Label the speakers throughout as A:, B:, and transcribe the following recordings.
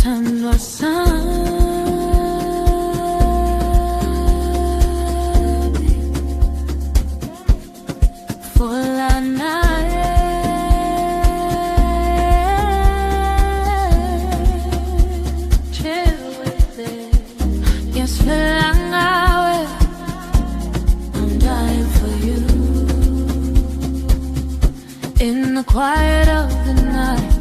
A: Stando assai for la night. Chill with it. Yes, feeling away. I'm dying for you. In the quiet of the night.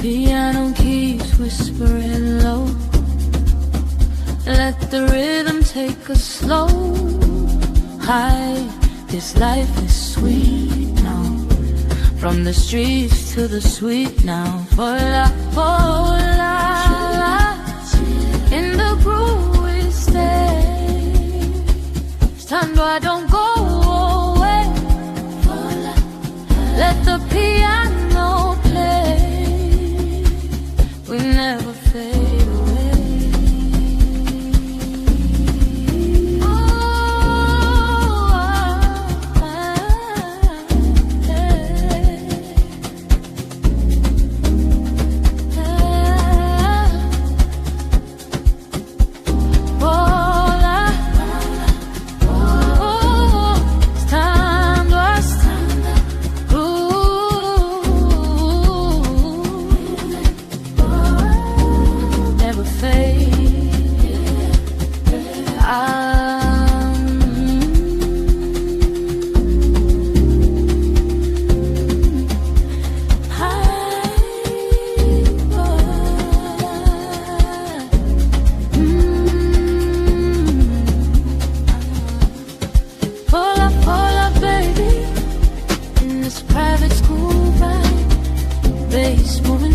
A: Piano keeps whispering low. Let the rhythm take us slow. High, this life is sweet now. From the streets to the sweet now. For la, in the groove we stay. Stando, I don't go away. Let the piano play. We never fade away.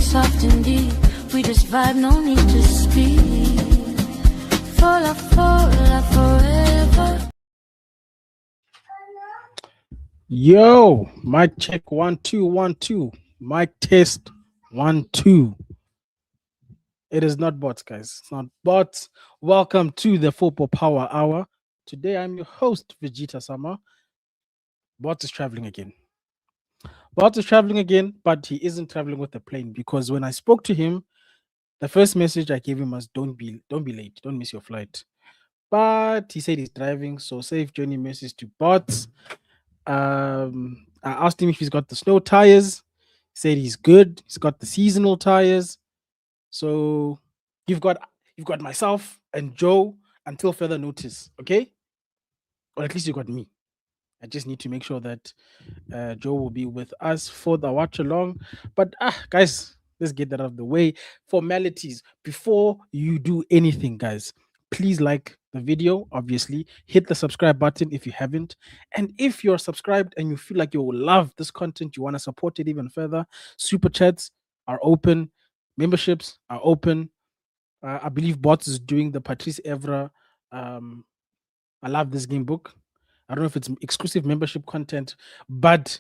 A: Soft and deep, we just vibe, no need to speak. Fall forever.
B: Yo, mic check 1 2 1 2. Mic test 1 2. It is not bots, guys. It's not bots. Welcome to the Football Power Hour. Today I'm your host, Vegeta Sama. Bots is traveling again. Bots is traveling again, but he isn't traveling with the plane because when I spoke to him, the first message I gave him was don't be late, don't miss your flight. But he said he's driving, so safe journey message to Bots. I asked him if he's got the snow tires. He said he's good. He's got the seasonal tires. So you've got myself and Joe until further notice, okay? Or at least you got me. I just need to make sure that Joe will be with us for the watch along. But guys, let's get that out of the way. Formalities before you do anything, guys. Please like the video, obviously. Hit the subscribe button if you haven't. And if you're subscribed and you feel like you will love this content, you want to support it even further, super chats are open, memberships are open. I believe Bots is doing the Patrice Evra I love this game book. I don't know if it's exclusive membership content, but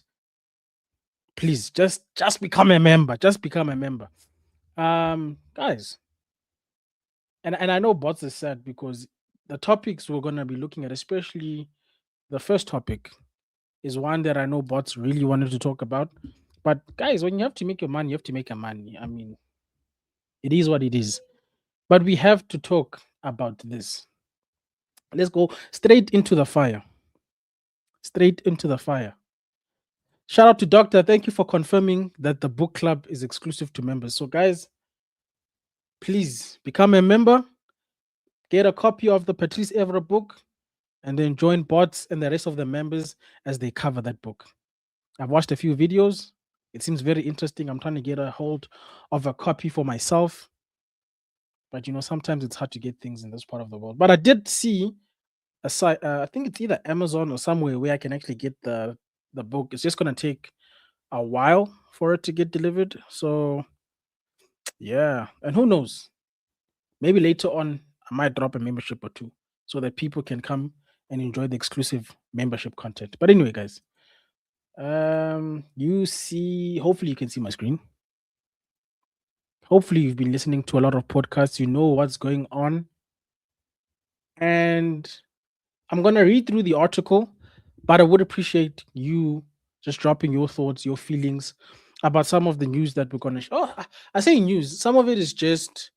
B: please just become a member. Just become a member. Guys. And I know Bots is sad because the topics we're gonna be looking at, especially the first topic, is one that I know Bots really wanted to talk about. But guys, when you have to make your money, you have to make your money. I mean, it is what it is. But we have to talk about this. Let's go straight into the fire. Straight into the fire. Shout out to Doctor. Thank you for confirming that the book club is exclusive to members. So, guys, please become a member, get a copy of the Patrice Evra book, and then join Bots and the rest of the members as they cover that book. I've watched a few videos. It seems very interesting. I'm trying to get a hold of a copy for myself. But, sometimes it's hard to get things in this part of the world. But I did see a site, I think it's either Amazon or somewhere where I can actually get the book. It's just going to take a while for it to get delivered. So, yeah. And who knows? Maybe later on, I might drop a membership or two so that people can come and enjoy the exclusive membership content. But anyway, guys, hopefully you can see my screen. Hopefully you've been listening to a lot of podcasts. You know what's going on. And I'm going to read through the article. But I would appreciate you just dropping your thoughts, your feelings about some of the news that we're gonna. I say news. Some of it is just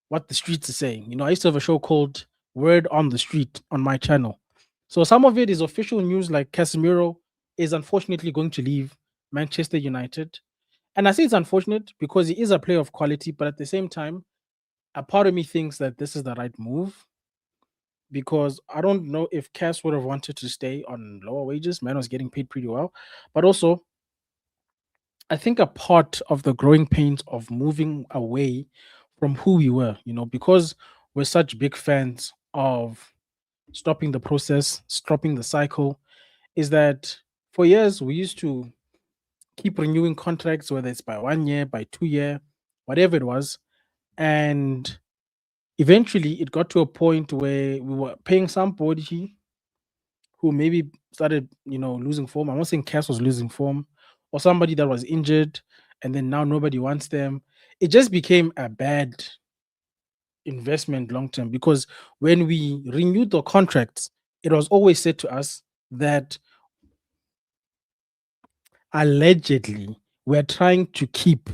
B: what the streets are saying. I used to have a show called Word on the Street on my channel. So some of it is official news, like Casemiro is unfortunately going to leave Manchester United. And I say it's unfortunate because he is a player of quality, but at the same time, a part of me thinks that this is the right move because I don't know if Cass would have wanted to stay on lower wages. Man was getting paid pretty well. But also, I think a part of the growing pains of moving away from who we were, because we're such big fans of stopping the process, stopping the cycle, is that for years we used to keep renewing contracts, whether it's by 1 year, by 2 year, whatever it was. And eventually it got to a point where we were paying somebody who maybe started, losing form. I'm not saying Cass was losing form, or somebody that was injured, and then now nobody wants them. It just became a bad investment long term because when we renewed the contracts, it was always said to us that allegedly we're trying to keep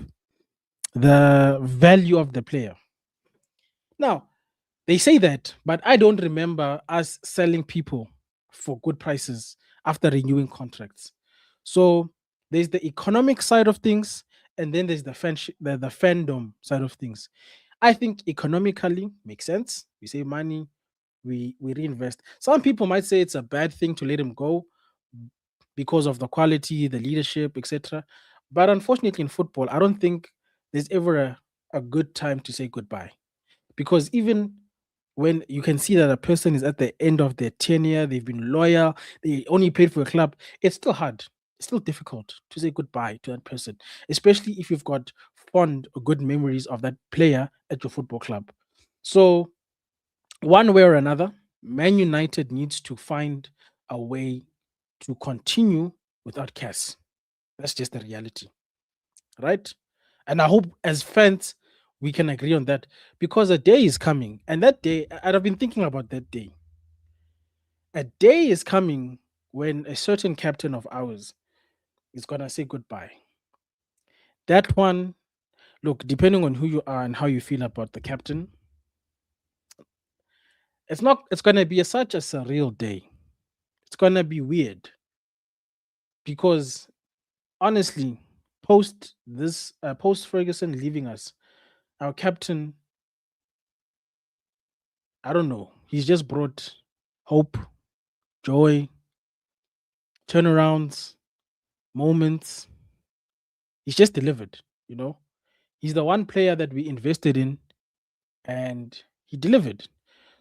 B: the value of the player. Now, they say that, but I don't remember us selling people for good prices after renewing contracts. So there's the economic side of things, and then there's the fandom side of things. I think economically makes sense. We save money, we reinvest. Some people might say it's a bad thing to let him go because of the quality, the leadership, etc. But unfortunately, in football, I don't think there's ever a good time to say goodbye because even when you can see that a person is at the end of their tenure, they've been loyal, they only played for a club, it's still hard. It's still difficult to say goodbye to that person, especially if you've got fond or good memories of that player at your football club. So, one way or another, Man United needs to find a way to continue without Cass. That's just the reality, right? And I hope as fans we can agree on that because a day is coming, and that day, and I've been thinking about that day. A day is coming when a certain captain of ours is gonna say goodbye. That one, look, depending on who you are and how you feel about the captain, it's not. It's gonna be such a surreal day. It's gonna be weird because honestly, post Ferguson leaving us, our captain, I don't know. He's just brought hope, joy, turnarounds, moments. He's just delivered, you know. He's the one player that we invested in and he delivered.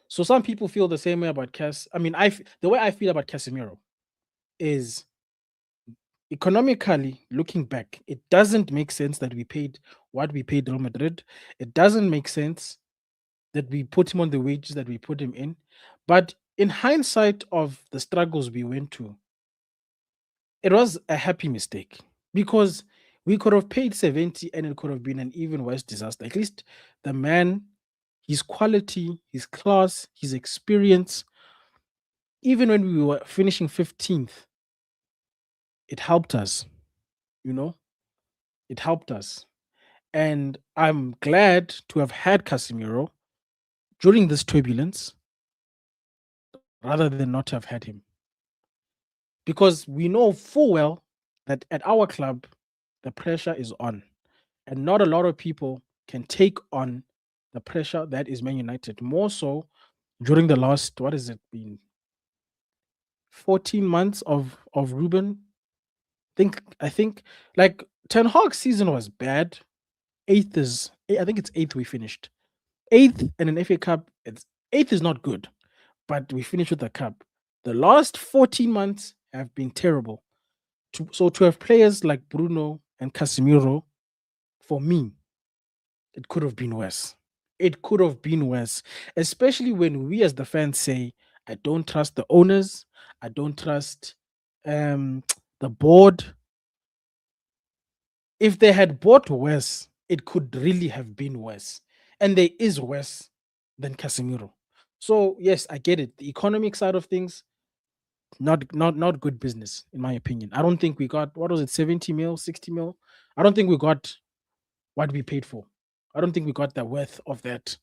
B: So some people feel the same way about Cas. I mean, the way I feel about Casemiro is economically looking back, it doesn't make sense that we paid what we paid Real Madrid. It doesn't make sense that we put him on the wages that we put him in. But in hindsight of the struggles we went to, it was a happy mistake because we could have paid 70 and it could have been an even worse disaster. At least the man, his quality, his class, his experience, even when we were finishing 15th, it helped us, you know, it helped us. And I'm glad to have had Casemiro during this turbulence rather than not have had him. Because we know full well that at our club, the pressure is on. And not a lot of people can take on the pressure that is Man United. More so during the last, what has it been, 14 months of Ruben. I think like Ten Hag's season was bad. I think it's eighth we finished. Eighth and an FA Cup. It's eighth is not good, but we finished with the cup. The last 14 months have been terrible. So to have players like Bruno and Casemiro, for me, it could have been worse. It could have been worse, especially when we as the fans say, I don't trust the owners, I don't trust um, the board. If they had bought worse, it could really have been worse. And there is worse than Casemiro. So, yes, I get it. The economic side of things, not good business, in my opinion. I don't think we got, what was it, 70 mil, 60 mil. I don't think we got what we paid for. I don't think we got the worth of that.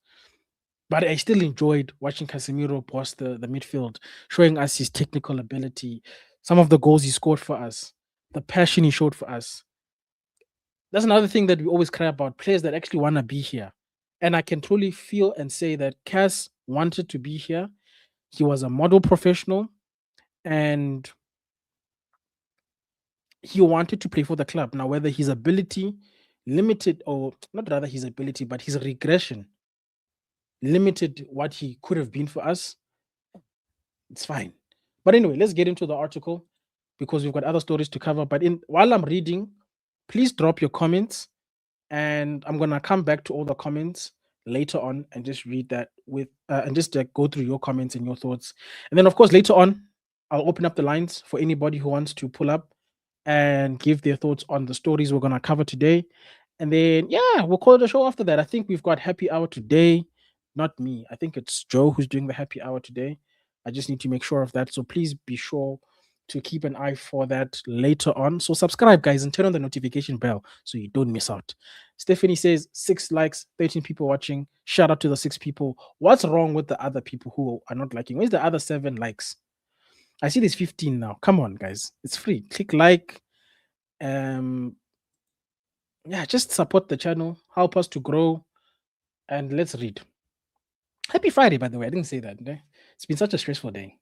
B: But I still enjoyed watching Casemiro boss the midfield, showing us his technical ability, some of the goals he scored for us, the passion he showed for us. That's another thing that we always cry about, players that actually want to be here. And I can truly feel and say that Cass wanted to be here. He was a model professional and he wanted to play for the club. Now, whether his ability limited, or not rather his ability, but his regression limited what he could have been for us, it's fine. But anyway, let's get into the article because we've got other stories to cover. But while I'm reading, please drop your comments, and I'm gonna come back to all the comments later on and just read that with and just go through your comments and your thoughts. And then, of course, later on, I'll open up the lines for anybody who wants to pull up and give their thoughts on the stories we're gonna cover today. And then, yeah, we'll call it a show after that. I think we've got happy hour today. Not me. I think it's Joe who's doing the happy hour today. I just need to make sure of that. So please be sure to keep an eye for that later on. So subscribe, guys, and turn on the notification bell so you don't miss out. Stephanie says 6 likes, 13 people watching. Shout out to the 6 people. What's wrong with the other people who are not liking? Where's the other 7 likes? I see there's 15 now. Come on, guys. It's free. Click like. Yeah, just support the channel, help us to grow, and let's read. Happy Friday, by the way. I didn't say that. Eh? It's been such a stressful day.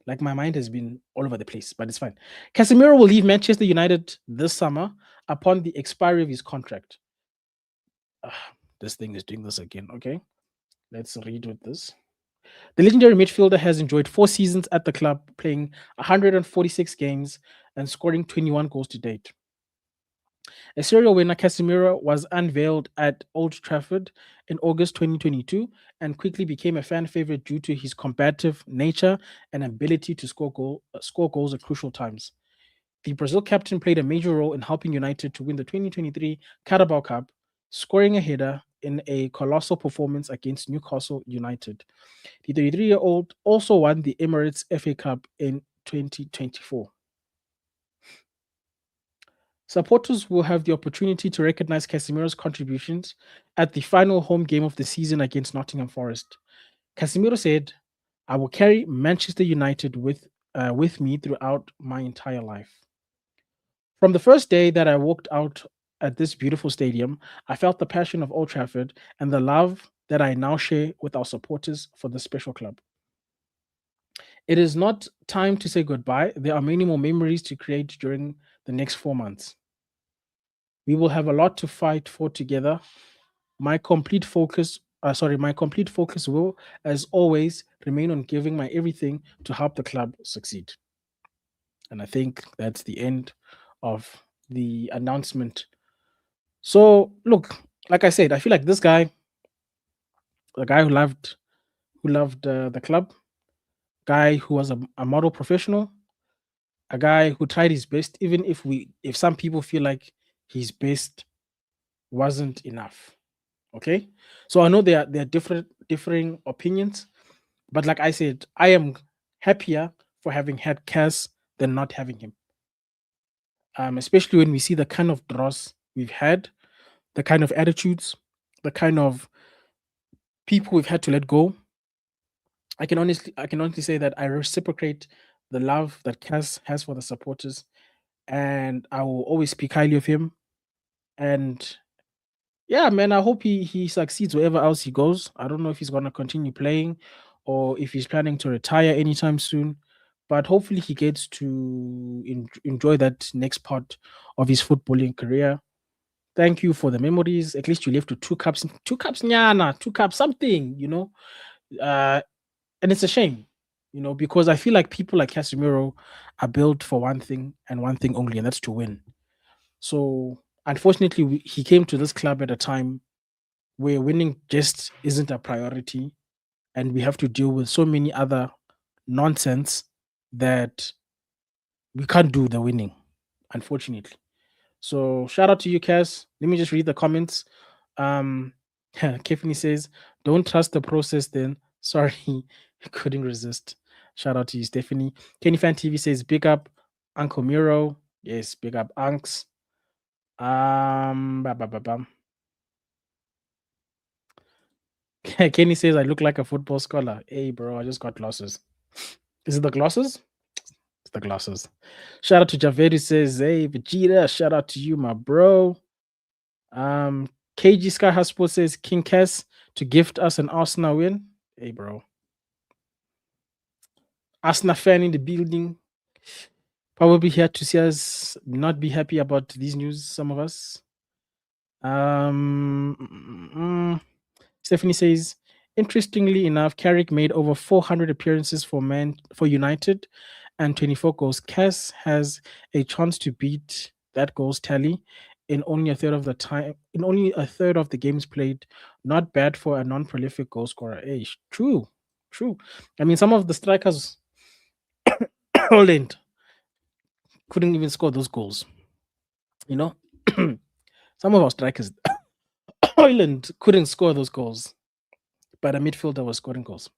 B: Like, my mind has been all over the place, but it's fine. Casemiro will leave Manchester United this summer upon the expiry of his contract. This thing is doing this again. Okay, let's read with this. The legendary midfielder has enjoyed 4 seasons at the club, playing 146 games and scoring 21 goals to date. A serial winner, Casemiro was unveiled at Old Trafford in August 2022 and quickly became a fan favorite due to his combative nature and ability to score goals at crucial times. The Brazil captain played a major role in helping United to win the 2023 Carabao Cup, scoring a header in a colossal performance against Newcastle United. The 33-year-old also won the Emirates FA Cup in 2024. Supporters will have the opportunity to recognize Casemiro's contributions at the final home game of the season against Nottingham Forest. Casemiro said, "I will carry Manchester United with me throughout my entire life. From the first day that I walked out at this beautiful stadium, I felt the passion of Old Trafford and the love that I now share with our supporters for this special club. It is not time to say goodbye. There are many more memories to create during the next 4 months. We will have a lot to fight for together. My complete focus will, as always, remain on giving my everything to help the club succeed." And I think that's the end of the announcement. So, look, like I said, I feel like this guy, the guy who loved the club, guy who was a model professional, a guy who tried his best, even if some people feel like his best wasn't enough. Okay, so I know there are differing opinions, but like I said, I am happier for having had Cass than not having him. Especially when we see the kind of draws we've had, the kind of attitudes, the kind of people we've had to let go. I can honestly say that I reciprocate the love that Cass has for the supporters, and I will always speak highly of him. And yeah, man, I hope he succeeds wherever else he goes. I don't know if he's gonna continue playing or if he's planning to retire anytime soon, but hopefully he gets to enjoy that next part of his footballing career. Thank you for the memories. At least you left with 2 cups, nyana, 2 cups, something, you know. And it's a shame, you know, because I feel like people like Casemiro are built for one thing and one thing only, and that's to win. So unfortunately, he came to this club at a time where winning just isn't a priority, and we have to deal with so many other nonsense that we can't do the winning, unfortunately. So shout out to you, Cass. Let me just read the comments. Kefini says, "Don't trust the process then." Sorry, couldn't resist. Shout out to you, Stephanie. Kenny Fan TV says, big up Uncle Miro. Yes, big up Unks. Ba, ba, ba, bam. Kenny says, I look like a football scholar. Hey, bro, I just got glasses. Is it the glasses? It's the glasses. Shout out to Javed who says, hey, Vegeta, shout out to you, my bro. KG Sky House Sports says, King Cass to gift us an Arsenal win. Hey, bro. Arsenal fan in the building. Probably here to see us not be happy about these news, some of us. Stephanie says, interestingly enough, Carrick made over 400 appearances for United and 24 goals. Cass has a chance to beat that goals tally in only a third of the time, in only a third of the games played. Not bad for a non-prolific goal scorer. Hey, true. I mean, some of the strikers Holland couldn't even score those goals. You know, some of our strikers Ireland couldn't score those goals, but a midfielder was scoring goals.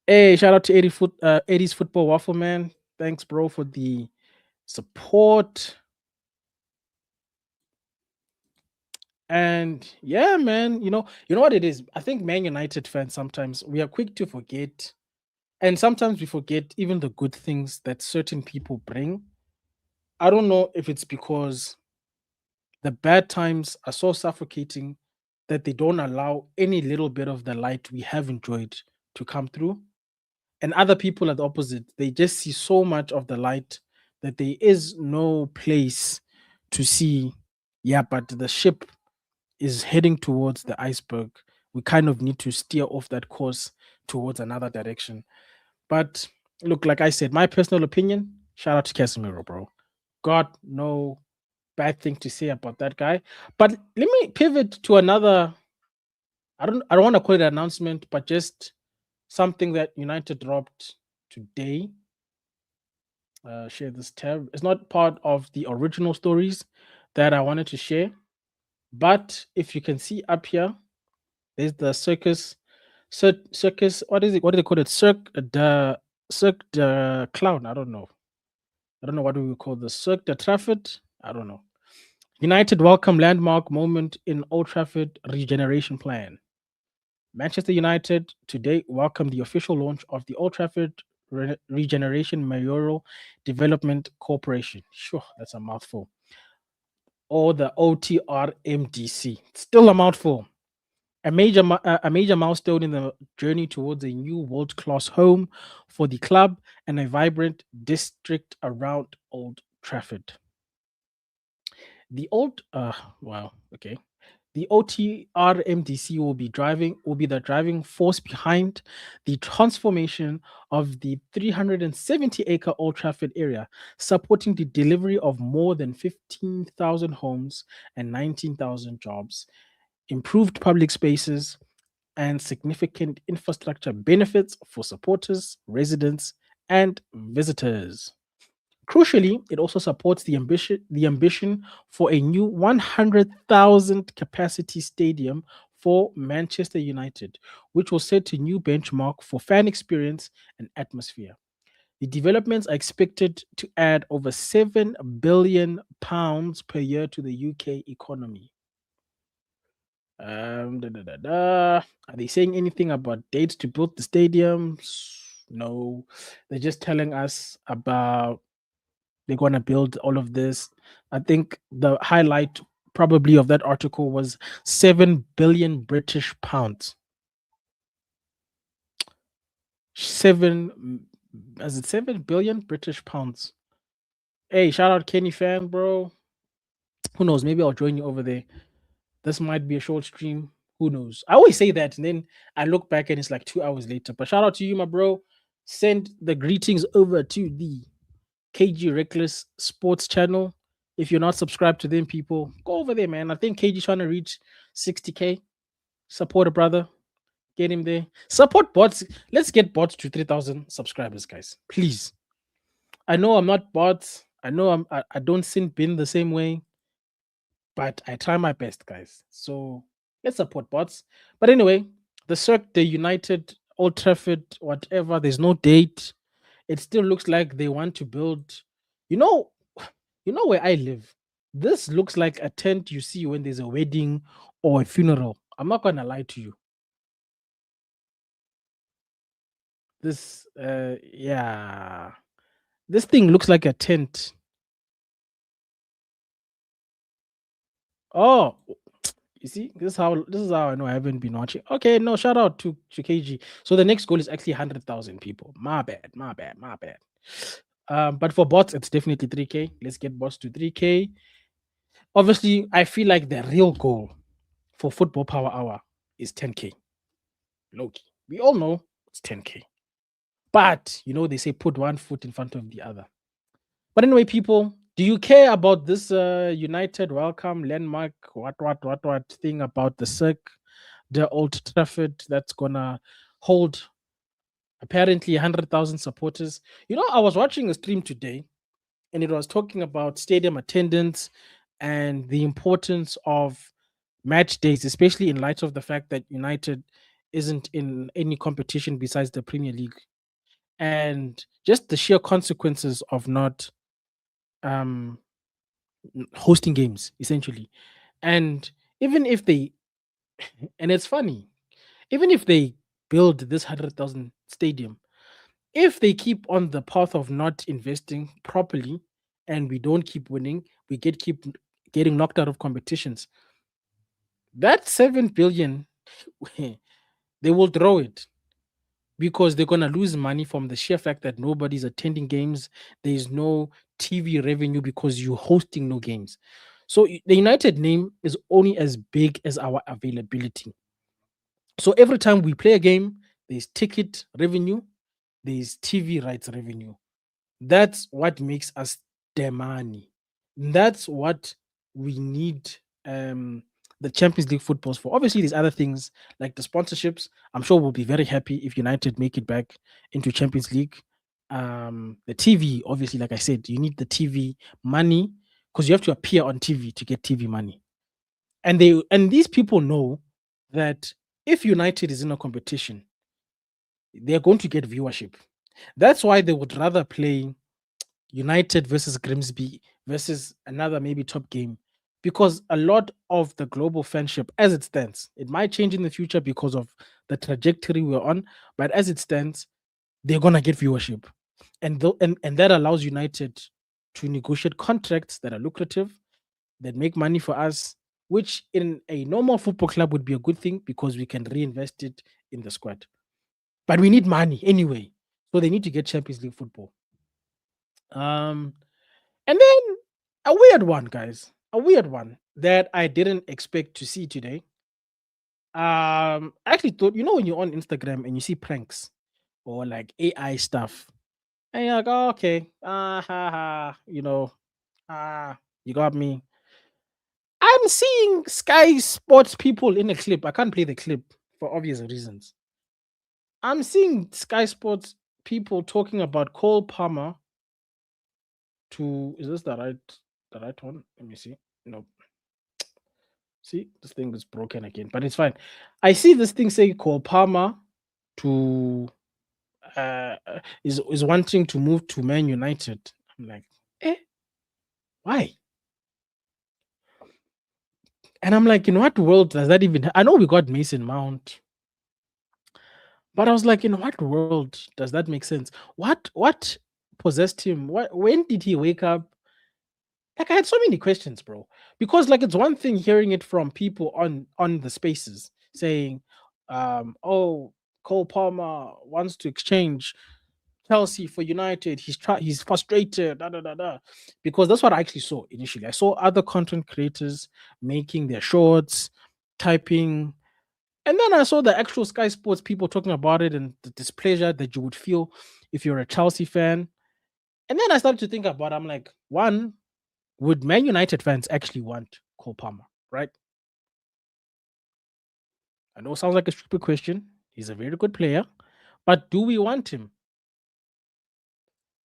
B: Hey, shout out to 80s Football Waffle Man. Thanks, bro, for the support. And yeah, man, you know what it is. I think Man United fans sometimes we are quick to forget, and sometimes we forget even the good things that certain people bring. I don't know if it's because the bad times are so suffocating that they don't allow any little bit of the light we have enjoyed to come through. And other people are the opposite. They just see so much of the light that there is no place to see. Yeah, but the ship is heading towards the iceberg. We kind of need to steer off that course towards another direction. But look, like I said, my personal opinion, shout out to Casemiro, bro. Got no bad thing to say about that guy. But let me pivot to another. I don't want to call it an announcement, but just something that United dropped today. Share this tab. It's not part of the original stories that I wanted to share, but if you can see up here, there's the circus. Circus. What is it? What do they call it? Cirque the Clown. I don't know. What do we call the Cirque de Trafford. I don't know. United welcome landmark moment in Old Trafford regeneration plan. Manchester United today welcomed the official launch of the Old Trafford Regeneration Mayoral Development Corporation. Sure, that's a mouthful. Or the OTRMDC. Still a mouthful. A major milestone in the journey towards a new world-class home for the club and a vibrant district around Old Trafford. The OTRMDC will be the driving force behind the transformation of the 370-acre Old Trafford area, supporting the delivery of more than 15,000 homes and 19,000 jobs, improved public spaces, and significant infrastructure benefits for supporters, residents, and visitors. Crucially, it also supports the ambition for a new 100,000 capacity stadium for Manchester United, which will set a new benchmark for fan experience and atmosphere. The developments are expected to add over £7 billion per year to the UK economy. Are they saying anything about dates to build the stadiums? No, they're just telling us about they're going to build all of this. I think the highlight probably of that article was 7 billion British pounds. 7 billion British pounds. Hey, shout out Kenny fan, bro. Who knows? Maybe I'll join you over there. This might be a short stream. Who knows? I always say that, and then I look back and it's like 2 hours later. But shout out to you, my bro. Send the greetings over to the KG Reckless Sports channel. If you're not subscribed to them, people, go over there, man. I think KG's trying to reach 60K. Support a brother. Get him there. Support bots. Let's get bots to 3,000 subscribers, guys. Please. I know I'm not bots. I know I don't sin bin the same way, but I try my best, guys. So let's support bots. But anyway, the Cirque de United Old Trafford, whatever. There's no date. It still looks like they want to build. You know, you know where I live. This looks like a tent you see when there's a wedding or a funeral. I'm not gonna lie to you. This, yeah, this thing looks like a tent. Oh, you see, this is how I know I haven't been watching. Okay, no, shout out to KG. So the next goal is actually 100,000 people. My bad, my bad, my bad. But for bots, it's definitely 3K. Let's get bots to 3K. Obviously, I feel like the real goal for Football Power Hour is 10K. Loki. We all know it's 10K. But you know, they say put one foot in front of the other. But anyway, people, do you care about this United welcome landmark what thing about the circ, the Old Trafford that's gonna hold apparently 100,000 supporters? You know, I was watching a stream today and it was talking about stadium attendance and the importance of match days, especially in light of the fact that United isn't in any competition besides the Premier League, and just the sheer consequences of not um, hosting games, essentially. And even if they, and it's funny, even if they build this 100,000 stadium, if they keep on the path of not investing properly and we don't keep winning, we keep getting knocked out of competitions. That 7 billion, they will throw it because they're going to lose money from the sheer fact that nobody's attending games. There's no TV revenue because you're hosting no games. So the United name is only as big as our availability. So every time we play a game, there's ticket revenue, there's TV rights revenue. That's what makes us the money. That's what we need the Champions League footballs for. Obviously, there's other things like the sponsorships. I'm sure we'll be very happy if United make it back into Champions League. The TV, obviously, like I said, you need the TV money because you have to appear on TV to get TV money. And these people know that if United is in a competition, they're going to get viewership. That's why they would rather play United versus Grimsby versus another maybe top game, because a lot of the global fanship, as it stands, it might change in the future because of the trajectory we're on, but as it stands, they're gonna get viewership, and that allows United to negotiate contracts that are lucrative, that make money for us, which in a normal football club would be a good thing because we can reinvest it in the squad. But we need money anyway, so they need to get Champions League football. Um, And then a weird one, guys. A weird one that I didn't expect to see today. I actually thought, you know, when you're on Instagram and you see pranks or like AI stuff, and you're like, oh, okay, ha, ha, you got me. I'm seeing Sky Sports people in a clip. I can't play the clip for obvious reasons. I'm seeing Sky Sports people talking about Cole Palmer to, is this the right one? Let me see. No. See, this thing is broken again, but it's fine. I see this thing saying Cole Palmer to is wanting to move to Man United. I'm like, why? And I'm like, in what world does that even? I know we got Mason Mount, but I was like, in what world does that make sense? What possessed him? When did he wake up? Like I had so many questions, bro. Because like it's one thing hearing it from people on the spaces saying, oh, Cole Palmer wants to exchange Chelsea for United. He's frustrated, da da da da. Because that's what I actually saw initially. I saw other content creators making their shorts, typing, and then I saw the actual Sky Sports people talking about it and the displeasure that you would feel if you're a Chelsea fan. And then I started to think about, I'm like, one, would Man United fans actually want Cole Palmer, right? I know it sounds like a stupid question. He's a very good player, but do we want him?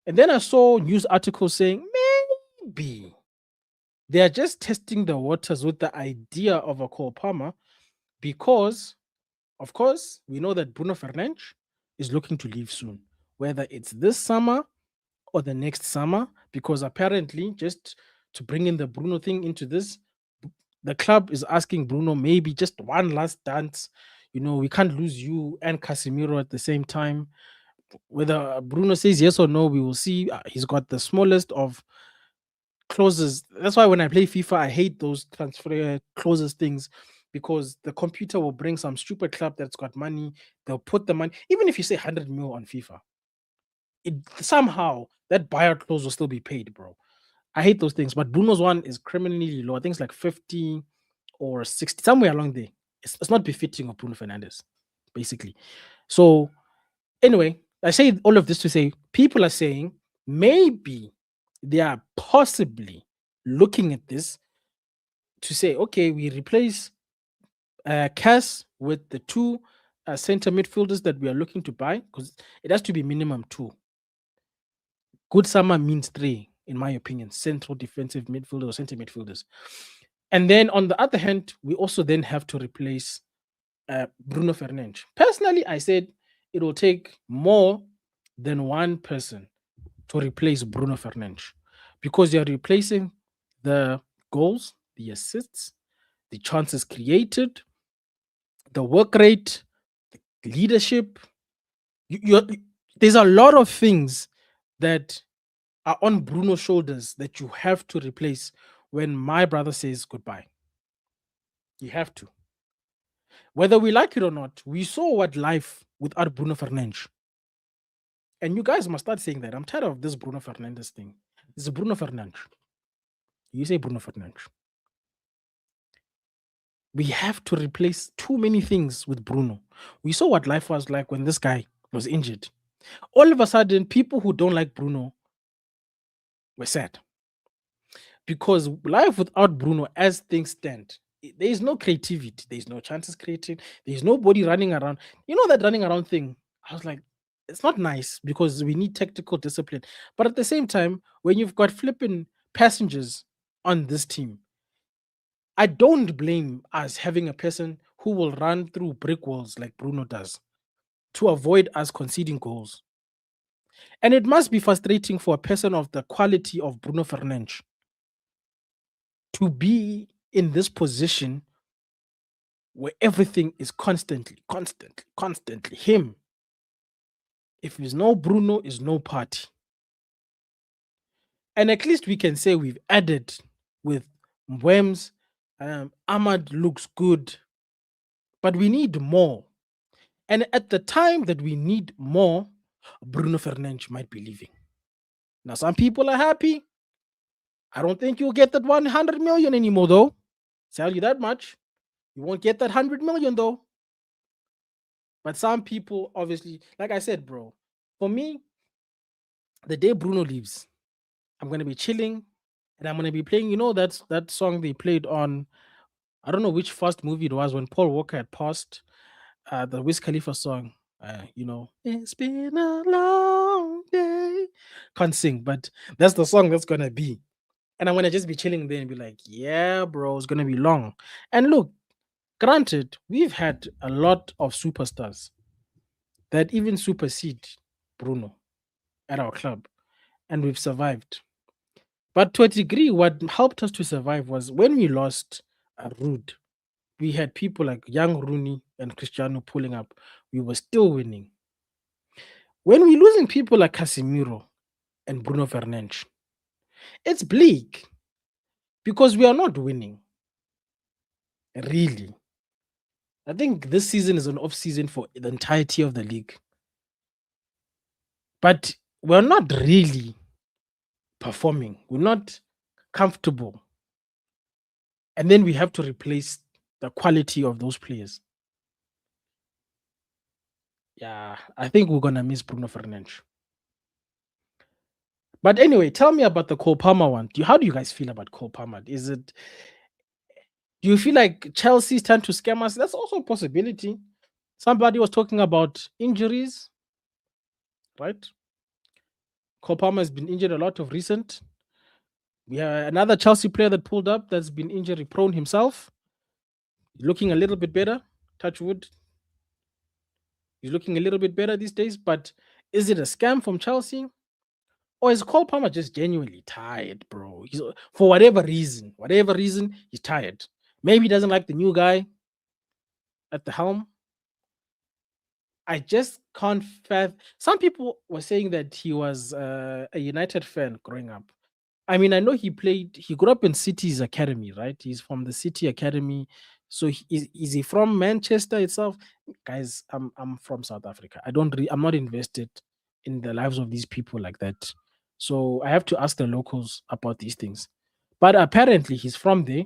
B: And then I saw news articles saying maybe they are just testing the waters with the idea of a Cole Palmer because, of course, we know that Bruno Fernandes is looking to leave soon, whether it's this summer or the next summer, because apparently, just to bring in the Bruno thing into this, the club is asking Bruno maybe just one last dance. We can't lose you and Casemiro at the same time. Whether Bruno says yes or no, we will see. He's got the smallest of clauses. That's why when I play FIFA, I hate those transfer clauses things, because the computer will bring some stupid club that's got money. They'll put the money, even if you say 100 mil on FIFA, it somehow that buyout clause will still be paid, bro. I hate those things. But Bruno's one is criminally low. I think it's like 50 or 60, somewhere along there. It's not befitting of Bruno Fernandes, basically. So anyway, I say all of this to say people are saying maybe they are possibly looking at this to say, okay, we replace Cass with the two center midfielders that we are looking to buy, because it has to be minimum two. Good summer means three, in my opinion, central defensive midfielders or center midfielders. And then on the other hand, we also then have to replace Bruno Fernandes. Personally, I said it will take more than one person to replace Bruno Fernandes, because you're replacing the goals, the assists, the chances created, the work rate, the leadership. There's a lot of things that are on Bruno's shoulders that you have to replace when my brother says goodbye. You have to. Whether we like it or not, we saw what life without Bruno Fernandes. And you guys must start saying that. I'm tired of this Bruno Fernandes thing. It's Bruno Fernandes. You say Bruno Fernandes. We have to replace too many things with Bruno. We saw what life was like when this guy was injured. All of a sudden, people who don't like Bruno were sad. Because life without Bruno, as things stand, there is no creativity. There's no chances created. There's nobody running around. You know that running around thing? I was like, it's not nice, because we need tactical discipline. But at the same time, when you've got flipping passengers on this team, I don't blame us having a person who will run through brick walls like Bruno does to avoid us conceding goals. And it must be frustrating for a person of the quality of Bruno Fernandes to be in this position where everything is constantly him. If there's no Bruno, is no party. And at least we can say we've added with Mbwems. Ahmad looks good, but we need more. And at the time that we need more, Bruno Fernandes might be leaving. Now, some people are happy. I don't think you'll get that 100 million anymore, though. Tell you that much. You won't get that 100 million, though. But some people, obviously, like I said, bro, for me, the day Bruno leaves, I'm going to be chilling and I'm going to be playing, that song they played on, I don't know which first movie it was, when Paul Walker had passed, the Wiz Khalifa song, it's been a long day. Can't sing, but that's the song that's going to be. And I'm going to just be chilling there and be like, yeah, bro, it's going to be long. And look, granted, we've had a lot of superstars that even supersede Bruno at our club, and we've survived. But to a degree, what helped us to survive was when we lost Rude. We had people like young Rooney and Cristiano pulling up. We were still winning. When we're losing people like Casemiro and Bruno Fernandes, it's bleak, because we are not winning. Really. I think this season is an off season for the entirety of the league. But we're not really performing. We're not comfortable. And then we have to replace the quality of those players. Yeah, I think we're going to miss Bruno Fernandes. But anyway, tell me about the Cole Palmer one. How do you guys feel about Cole Palmer? Do you feel like Chelsea's trying to scam us? That's also a possibility. Somebody was talking about injuries, right? Cole Palmer has been injured a lot of recent. We have another Chelsea player that pulled up that's been injury prone himself. Looking a little bit better. Touch wood. He's looking a little bit better these days, but is it a scam from Chelsea? Or is Cole Palmer just genuinely tired, bro? For whatever reason, he's tired. Maybe he doesn't like the new guy at the helm. I just can't fathom. Some people were saying that he was a United fan growing up. I mean, I know he grew up in City's academy, right? He's from the City Academy. So is he from Manchester itself? Guys, I'm from South Africa. I'm not invested in the lives of these people like that. So I have to ask the locals about these things. But apparently he's from there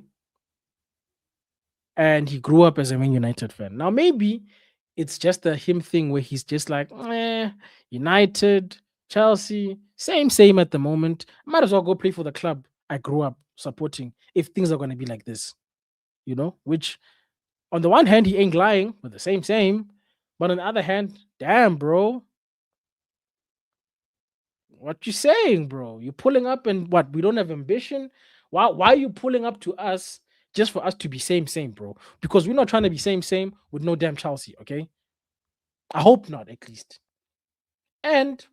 B: and he grew up as a Man United fan. Now maybe it's just a him thing where he's just like, United, Chelsea, same at the moment. Might as well go play for the club I grew up supporting if things are going to be like this, which on the one hand, he ain't lying with the same. But on the other hand, damn, bro. What you saying, bro? You pulling up and what? We don't have ambition? Why are you pulling up to us just for us to be same, bro? Because we're not trying to be same with no damn Chelsea, okay? I hope not, at least. And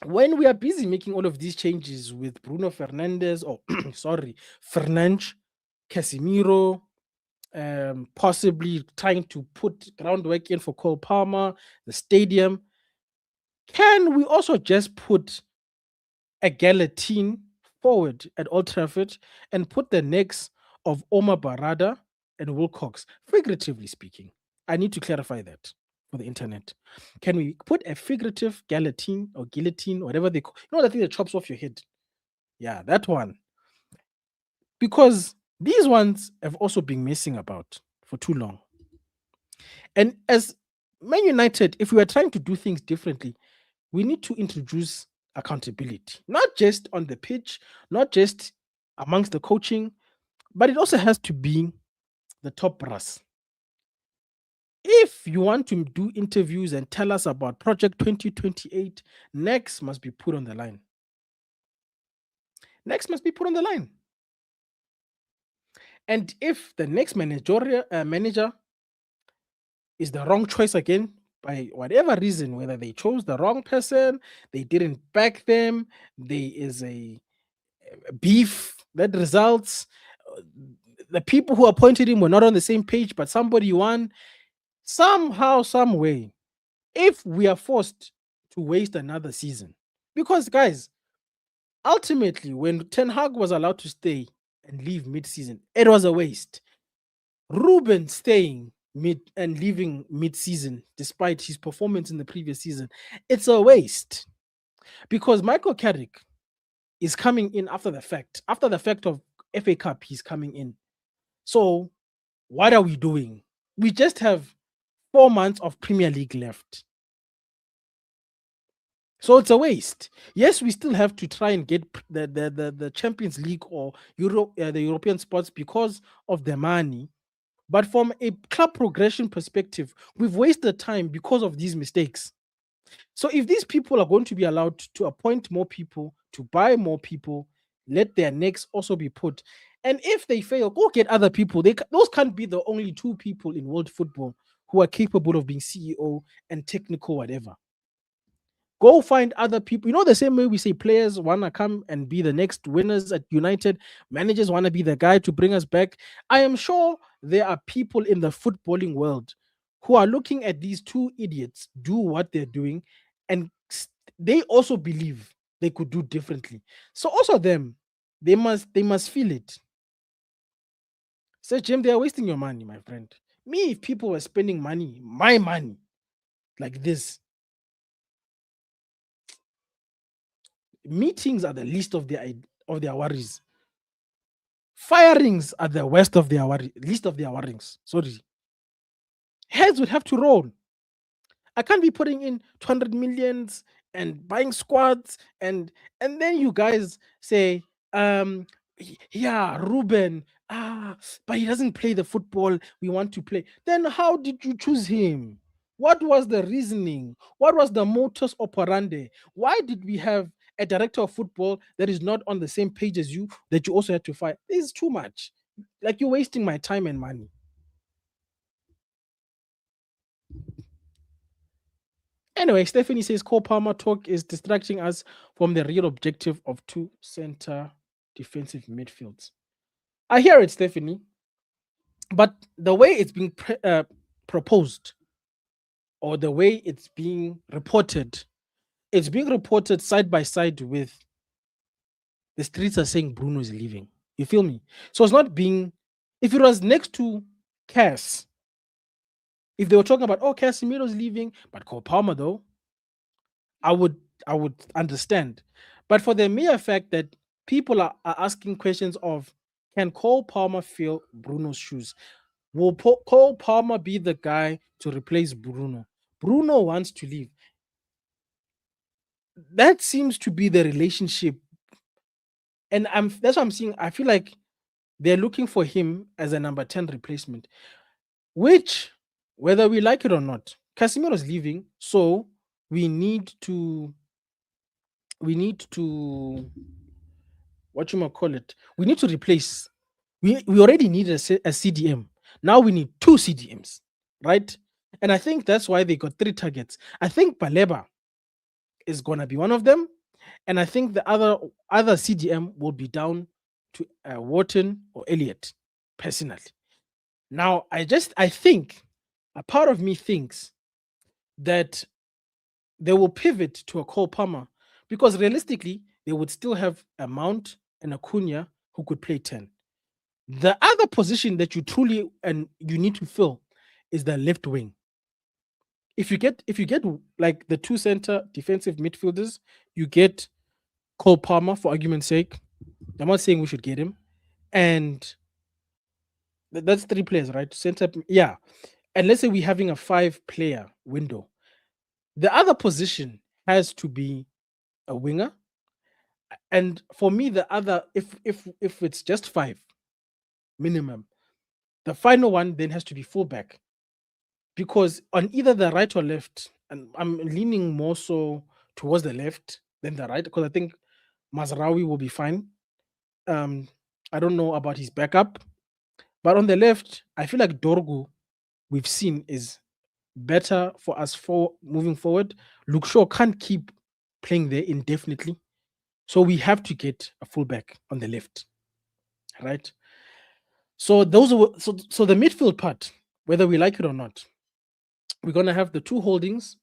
B: when we are busy making all of these changes with Bruno Fernandes, or sorry, Fernandes, Casemiro, possibly trying to put groundwork in for Cole Palmer, the stadium, can we also just put a guillotine forward at Old Trafford and put the necks of Omar Barada and Wilcox, figuratively speaking? I need to clarify that for the internet. Can we put a figurative guillotine or guillotine, whatever they call, the thing that chops off your head? Yeah, that one. Because these ones have also been messing about for too long. And as Man United, if we are trying to do things differently, we need to introduce accountability, not just on the pitch, not just amongst the coaching, but it also has to be the top brass. If you want to do interviews and tell us about Project 2028, next must be put on the line. Next must be put on the line. And if the next manager is the wrong choice again, by whatever reason, whether they chose the wrong person, they didn't back them, there is a beef that results, the people who appointed him were not on the same page, but somebody won, somehow, some way, if we are forced to waste another season. Because, guys, ultimately, when Ten Hag was allowed to stay and leave mid-season, it was a waste. Ruben staying leaving mid-season, despite his performance in the previous season, it's a waste. Because Michael Carrick is coming in after the fact. After the fact of FA Cup, he's coming in. So what are we doing? We just have 4 months of Premier League left. So it's a waste. Yes, we still have to try and get the Champions League or the European spots because of the money. But from a club progression perspective, we've wasted time because of these mistakes. So if these people are going to be allowed to appoint more people, to buy more people, let their necks also be put. And if they fail, go get other people. Those can't be the only two people in world football who are capable of being CEO and technical whatever. Go find other people. The same way we say players want to come and be the next winners at United, managers want to be the guy to bring us back. I am sure there are people in the footballing world who are looking at these two idiots do what they're doing, and they also believe they could do differently. So also them, they must feel it. Say, Jim, they are wasting your money, my friend. Me, if people were spending money, my money, like this, meetings are the least of their worries. Firings are the least of their worries. Sorry. Heads would have to roll. I can't be putting in 200 millions and buying squads and then you guys say, yeah, Ruben, but he doesn't play the football we want to play. Then how did you choose him? What was the reasoning? What was the modus operandi? Why did we have a director of football that is not on the same page as you that you also had to fight? This is too much. Like, you're wasting my time and money. Anyway, Stephanie says Cole Palmer talk is distracting us from the real objective of two center defensive midfields. I hear it, Stephanie, but the way it's being proposed or the way it's being reported, it's being reported side by side with the streets are saying Bruno is leaving. You feel me? So it's not being, if it was next to Cass, if they were talking about, oh, Casemiro's leaving, but Cole Palmer though, I would understand. But for the mere fact that people are asking questions of, can Cole Palmer fill Bruno's shoes? Will Cole Palmer be the guy to replace Bruno? Bruno wants to leave. That seems to be the relationship. And that's what I'm seeing. I feel like they're looking for him as a number 10 replacement, which, whether we like it or not, Casemiro is leaving. So we need to what you might call it, we need to replace. We already need a CDM. Now we need two CDMs, right? And I think that's why they got 3 targets. I think Baleba is gonna be one of them, and I think the other CDM will be down to Wharton or Elliott, personally. Now I think a part of me thinks that they will pivot to a Cole Palmer because realistically they would still have a Mount and a Cunha who could play 10. The other position that you truly and you need to fill is the left wing. If you get like the 2 center defensive midfielders, you get Cole Palmer for argument's sake. I'm not saying we should get him, and that's 3 players, right? Center, yeah. And let's say we're having a 5-player window. The other position has to be a winger, and for me, the other, if it's just 5 minimum, the final one then has to be fullback, because on either the right or left, and I'm leaning more so towards the left than the right, because I think Mazraoui will be fine. I don't know about his backup, but on the left, I feel like Dorgu, we've seen, is better for us for moving forward. Luke Shaw can't keep playing there indefinitely, so we have to get a fullback on the left, right? So those are so the midfield part, whether we like it or not, we're gonna have the 2 holdings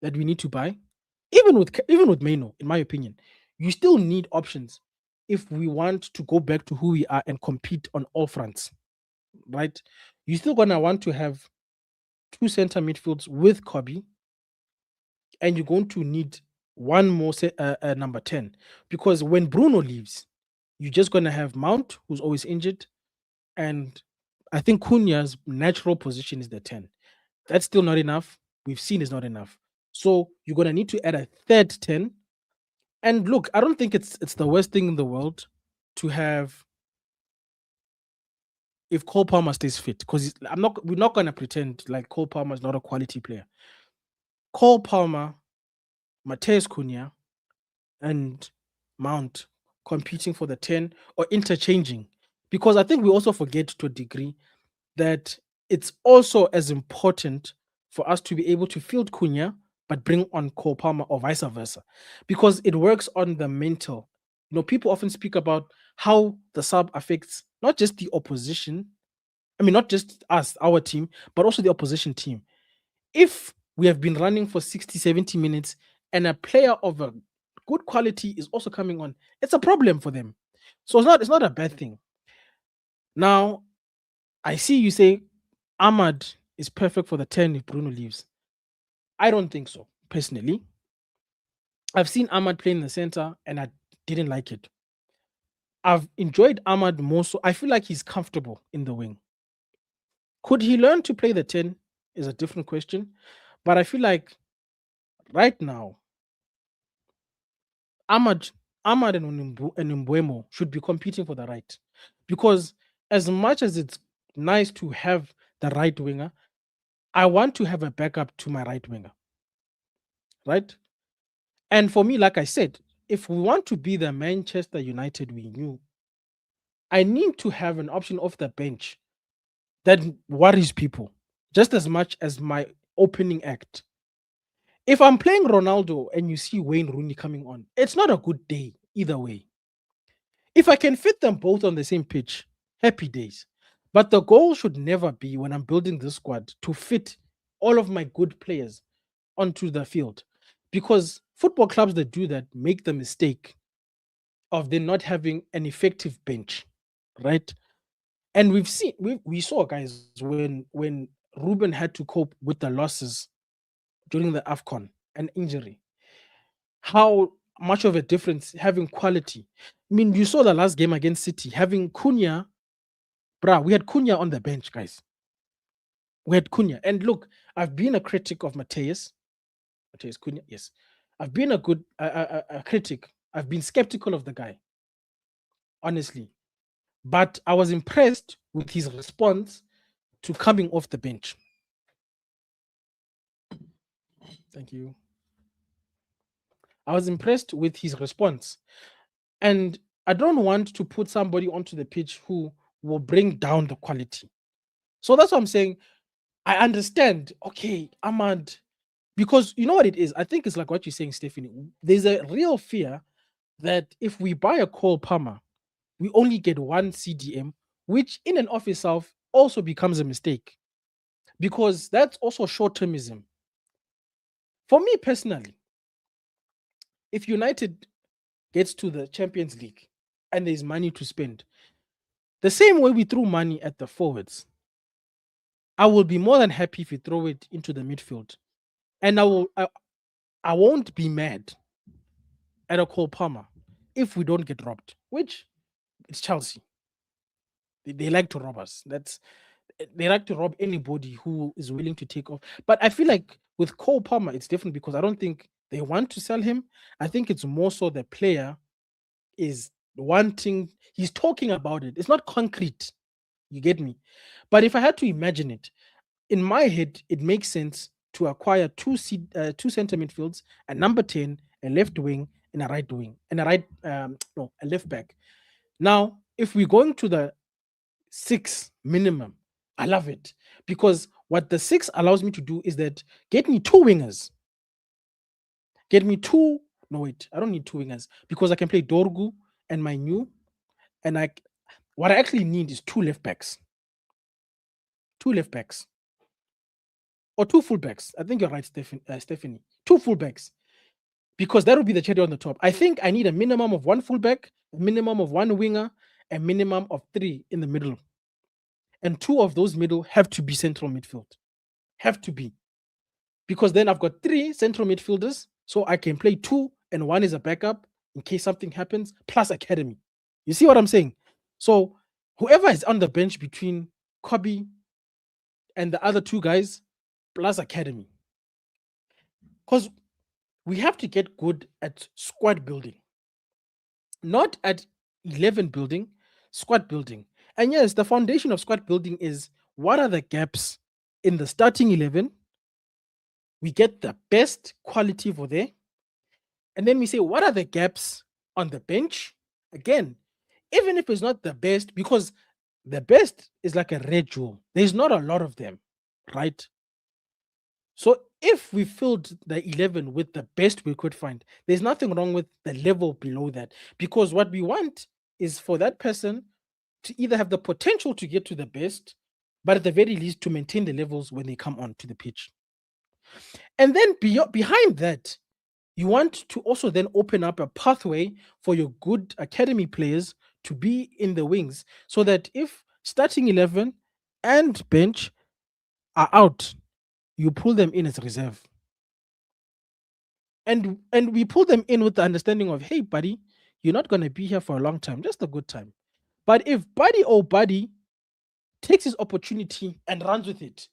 B: that we need to buy. Even with Maino, in my opinion, you still need options if we want to go back to who we are and compete on all fronts, right? You're still gonna want to have 2 center midfields with Kobbie, and you're going to need one more number 10, because when Bruno leaves, you're just gonna have Mount, who's always injured, and I think Cunha's natural position is the 10. That's still not enough. We've seen it's not enough. So you're gonna need to add a third 10. And look, I don't think it's the worst thing in the world to have, if Cole Palmer stays fit, because we're not gonna pretend like Cole Palmer is not a quality player. Cole Palmer, Mateus Cunha, and Mount competing for the 10 or interchanging, because I think we also forget to a degree that it's also as important for us to be able to field Cunha but bring on Cole Palmer, or vice versa, because it works on the mental. People often speak about how the sub affects not just the opposition, I mean, not just us, our team, but also the opposition team. If we have been running for 60, 70 minutes and a player of a good quality is also coming on, it's a problem for them. So it's not a bad thing. Now, I see you say Ahmad is perfect for the 10 if Bruno leaves. I don't think so, personally. I've seen Ahmad play in the center and I didn't like it. I've enjoyed Ahmad more so. I feel like he's comfortable in the wing. Could he learn to play the 10 is a different question. But I feel like right now, Ahmad and Mbuemo should be competing for the right. Because as much as it's nice to have the right winger, I want to have a backup to my right winger. Right? And for me, like I said, if we want to be the Manchester United we knew, I need to have an option off the bench that worries people just as much as my opening act. If I'm playing Ronaldo and you see Wayne Rooney coming on, it's not a good day either way. If I can fit them both on the same pitch, happy days. But the goal should never be when I'm building this squad to fit all of my good players onto the field. Because football clubs that do that make the mistake of them not having an effective bench, right? And we saw guys when Ruben had to cope with the losses during the AFCON and injury, how much of a difference having quality. I mean, you saw the last game against City, having Cunha, bruh, we had Cunha on the bench, guys. We had Cunha. And look, I've been a critic of Mateus Cunha, yes. I've been a critic. I've been skeptical of the guy, honestly. But I was impressed with his response to coming off the bench. Thank you. I was impressed with his response. And I don't want to put somebody onto the pitch who will bring down the quality. So that's what I'm saying. I understand. Okay, Ahmad, because you know what it is. I think it's like what you're saying, Stephanie. There's a real fear that if we buy a Cole Palmer, we only get one CDM, which in and of itself also becomes a mistake because that's also short-termism. For me personally, if United gets to the Champions League and there's money to spend, the same way we threw money at the forwards, I will be more than happy if you throw it into the midfield. And I won't be mad at a Cole Palmer if we don't get robbed, which it's Chelsea. They like to rob us. They like to rob anybody who is willing to take off. But I feel like with Cole Palmer, it's different because I don't think they want to sell him. I think it's more so the player is wanting, he's talking about it. It's not concrete. You get me? But if I had to imagine it, in my head, it makes sense to acquire two center midfields, a number 10, a left wing, and a right wing, and a left back. Now, if we're going to the 6 minimum, I love it because what the 6 allows me to do is that get me 2 wingers. Get me 2. No, wait, I don't need 2 wingers because I can play Dorgu and my new, and what I actually need is 2 left backs. 2 left backs. Or 2 fullbacks. I think you're right, Stephanie. 2 fullbacks. Because that would be the cherry on the top. I think I need a minimum of 1 fullback, a minimum of 1 winger, a minimum of 3 in the middle. And 2 of those middle have to be central midfield. Have to be. Because then I've got 3 central midfielders, so I can play 2 and 1 is a backup in case something happens, plus academy. You see what I'm saying? So whoever is on the bench between Kobbie and the other 2 guys, plus academy. Because we have to get good at squad building, not at 11 building, squad building. And yes, the foundation of squad building is what are the gaps in the starting 11? We get the best quality for there. And then we say, what are the gaps on the bench? Again, even if it's not the best, because the best is like a red jewel, there's not a lot of them, right? So if we filled the 11 with the best we could find, there's nothing wrong with the level below that. Because what we want is for that person to either have the potential to get to the best, but at the very least to maintain the levels when they come onto the pitch. And then behind that, you want to also then open up a pathway for your good academy players to be in the wings so that if starting 11 and bench are out, you pull them in as reserve. And we pull them in with the understanding of, hey, buddy, you're not going to be here for a long time, just a good time. But if buddy takes his opportunity and runs with it,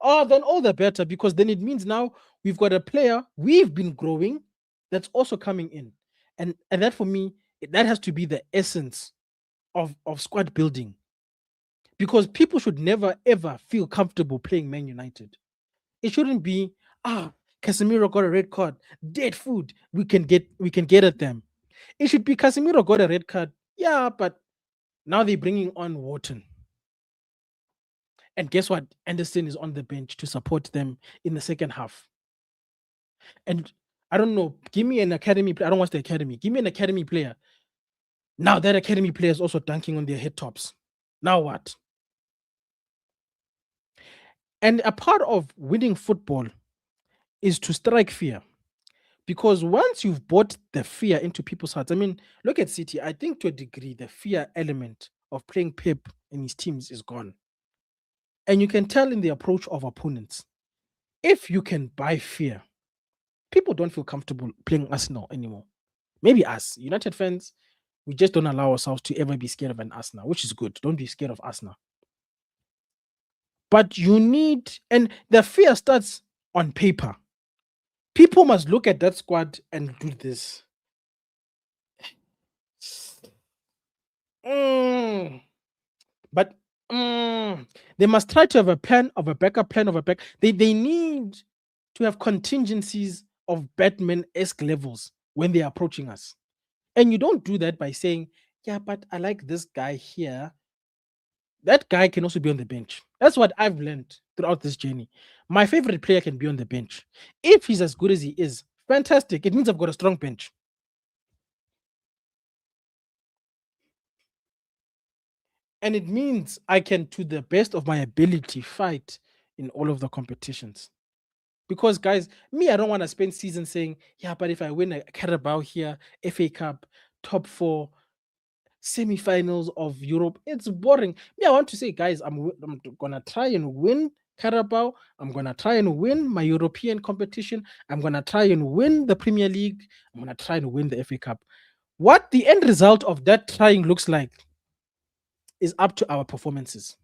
B: then all the better, because then it means now we've got a player we've been growing that's also coming in. And that for me, that has to be the essence of squad building. Because people should never ever feel comfortable playing Man United. It shouldn't be, Casemiro got a red card, dead food. We can get at them. It should be Casemiro got a red card. Yeah, but now they're bringing on Wharton. And guess what? Anderson is on the bench to support them in the second half. And I don't know, give me an academy player. I don't watch the academy. Give me an academy player. Now that academy player is also dunking on their head tops. Now what? And a part of winning football is to strike fear. Because once you've bought the fear into people's hearts, I mean, look at City. I think to a degree, the fear element of playing Pep in his teams is gone. And you can tell in the approach of opponents. If you can buy fear, people don't feel comfortable playing Arsenal anymore. Maybe us, United fans, we just don't allow ourselves to ever be scared of an Arsenal, which is good. Don't be scared of Arsenal. But you need, and the fear starts on paper. People must look at that squad and do this. But they must try to have a plan of a backup plan of a back. They need to have contingencies of Batman-esque levels when they're approaching us. And you don't do that by saying, yeah, but I like this guy here. That guy can also be on the bench. That's what I've learned throughout this journey. My favorite player can be on the bench. If he's as good as he is, fantastic. It means I've got a strong bench. And it means I can, to the best of my ability, fight in all of the competitions. Because, guys, me, I don't want to spend seasons saying, yeah, but if I win a Carabao here, FA Cup, top 4, semi-finals of Europe, it's boring. Me, I want to say, guys, I'm going to try and win Carabao. I'm going to try and win my European competition. I'm going to try and win the Premier League. I'm going to try and win the FA Cup. What the end result of that trying looks like is up to our performances.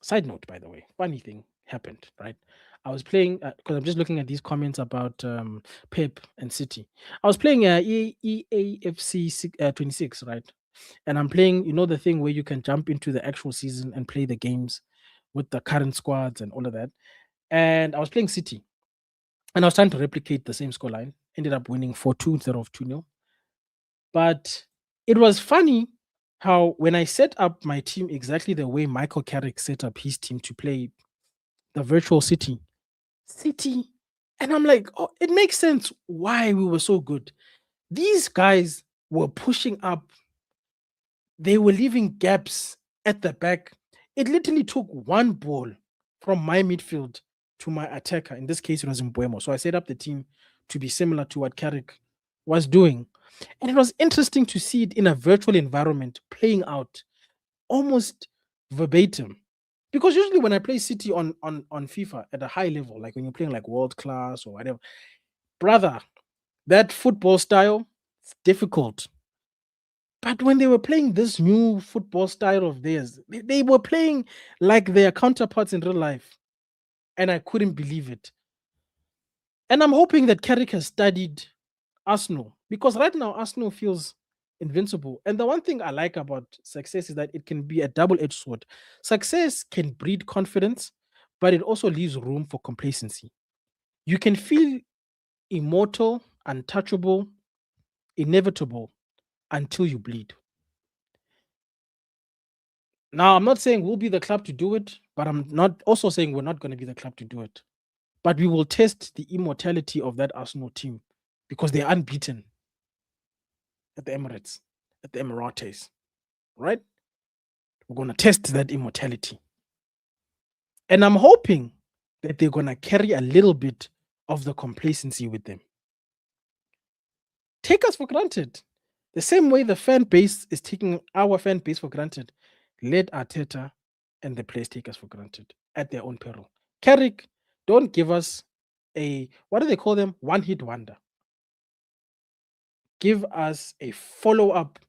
B: Side note, by the way, funny thing happened, right? I was playing because I'm just looking at these comments about Pep and City. I was playing EAFC 26, right? And I'm playing, the thing where you can jump into the actual season and play the games with the current squads and all of that. And I was playing City, and I was trying to replicate the same scoreline. Ended up winning 4-2 instead of 2-0. But it was funny how when I set up my team exactly the way Michael Carrick set up his team to play the virtual City, and I'm like, oh, it makes sense why we were so good. These guys were pushing up, they were leaving gaps at the back. It literally took one ball from my midfield to my attacker. In this case, it was Mbuemo. So I set up the team to be similar to what Carrick was doing. And it was interesting to see it in a virtual environment playing out almost verbatim. Because usually when I play City on FIFA at a high level, like when you're playing like world class or whatever, brother, that football style, it's difficult. But when they were playing this new football style of theirs, they were playing like their counterparts in real life. And I couldn't believe it. And I'm hoping that Carrick has studied Arsenal, because right now Arsenal feels invincible. And the one thing I like about success is that it can be a double-edged sword. Success can breed confidence, but it also leaves room for complacency. You can feel immortal, untouchable, inevitable until you bleed. Now, I'm not saying we'll be the club to do it, but I'm not also saying we're not going to be the club to do it. But we will test the immortality of that Arsenal team because they're unbeaten at the Emirates, at the Emirates, right? We're going to test that immortality. And I'm hoping that they're going to carry a little bit of the complacency with them. Take us for granted. The same way the fan base is taking our fan base for granted, let Arteta and the players take us for granted at their own peril. Carrick, don't give us a, what do they call them? One-hit wonder. Give us a follow-up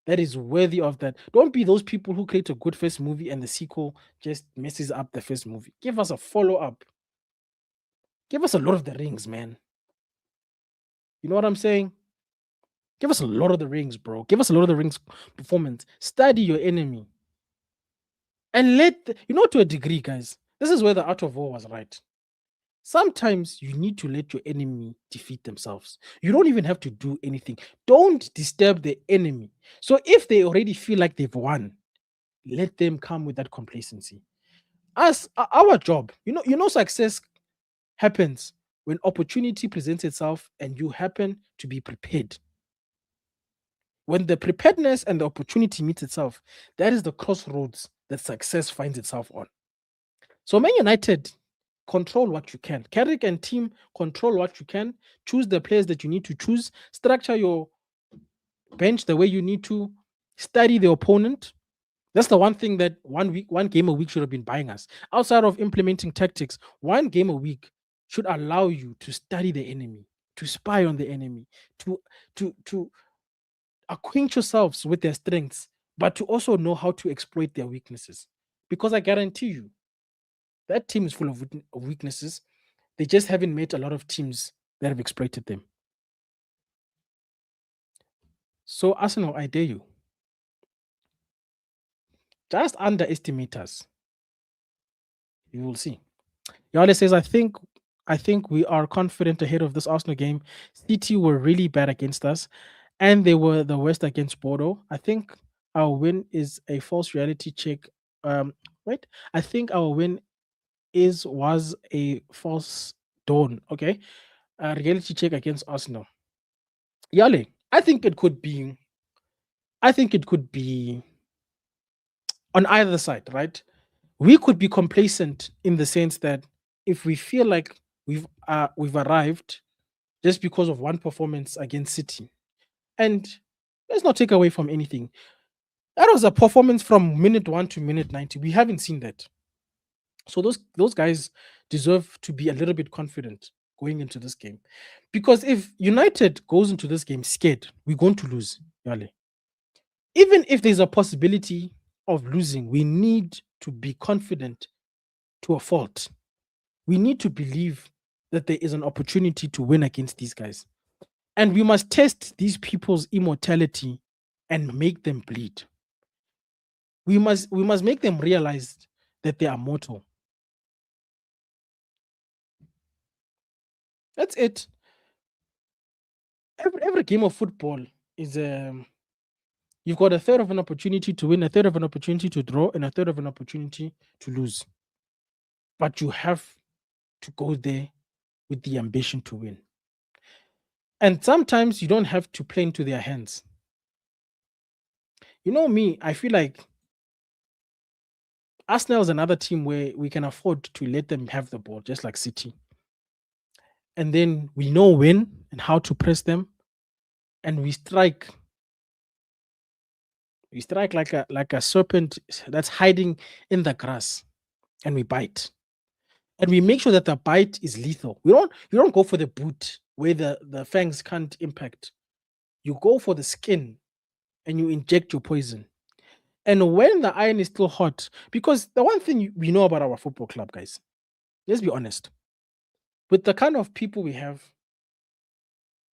B: that is worthy of that. Don't be those people who create a good first movie and the sequel just messes up the first movie. Give us a follow-up. Give us a Lord of the Rings, man. You know what I'm saying? Give us a Lord of the Rings, bro. Give us a Lord of the Rings performance. Study your enemy. And to a degree, guys, this is where the art of war was right. Sometimes you need to let your enemy defeat themselves. You don't even have to do anything. Don't disturb the enemy. So if they already feel like they've won, let them come with that complacency. Our job, success happens when opportunity presents itself and you happen to be prepared. When the preparedness and the opportunity meets itself, that is the crossroads that success finds itself on. So Man United control what you can. Carrick and team control what you can. Choose the players that you need to choose. Structure your bench the way you need to. Study the opponent. That's the one thing that one game a week should have been buying us. Outside of implementing tactics, one game a week should allow you to study the enemy, to spy on the enemy, to to acquaint yourselves with their strengths, but to also know how to exploit their weaknesses. Because I guarantee you, that team is full of weaknesses. They just haven't met a lot of teams that have exploited them. So, Arsenal, I dare you, just underestimate us. You will see. Yale says, I think we are confident ahead of this Arsenal game. City were really bad against us, and they were the worst against Bordeaux. I think our win is a false reality check. Wait, I think our win was a false dawn. Okay, a reality check against Arsenal. Yale, I think it could be. I think it could be on either side, right? We could be complacent in the sense that if we feel like we've arrived just because of one performance against City, and let's not take away from anything. That was a performance from minute 1 to minute 90. We haven't seen that. So those guys deserve to be a little bit confident going into this game. Because if United goes into this game scared, we're going to lose. Yale. Even if there's a possibility of losing, we need to be confident to a fault. We need to believe that there is an opportunity to win against these guys. And we must test these people's immortality and make them bleed. We must make them realize that they are mortal. That's it. Every game of football is you've got a third of an opportunity to win, a third of an opportunity to draw, and a third of an opportunity to lose. But you have to go there with the ambition to win. And sometimes you don't have to play into their hands. You know me, I feel like Arsenal is another team where we can afford to let them have the ball, just like City. And then we know when and how to press them, and we strike. We strike like a serpent that's hiding in the grass, and we bite. And we make sure that the bite is lethal. You don't go for the boot where the fangs can't impact. You go for the skin and you inject your poison. And when the iron is still hot, because the one thing we know about our football club, guys, let's be honest, with the kind of people we have,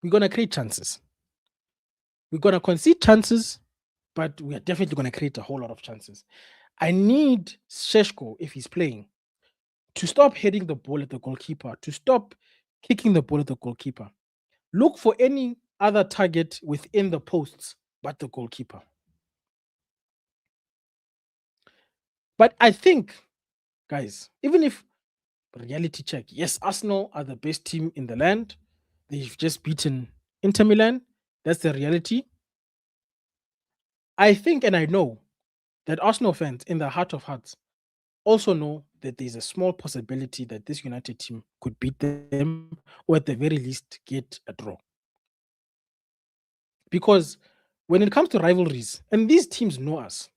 B: we're going to create chances. We're going to concede chances, but we are definitely going to create a whole lot of chances. I need Sheshko, if he's playing, to stop heading the ball at the goalkeeper, to stop kicking the ball at the goalkeeper. Look for any other target within the posts but the goalkeeper. But I think, guys, even if reality check, yes, Arsenal are the best team in the land. They've just beaten Inter Milan. That's the reality. I think and I know that Arsenal fans, in the heart of hearts, also know that there's a small possibility that this United team could beat them or at the very least get a draw. Because when it comes to rivalries, and these teams know us,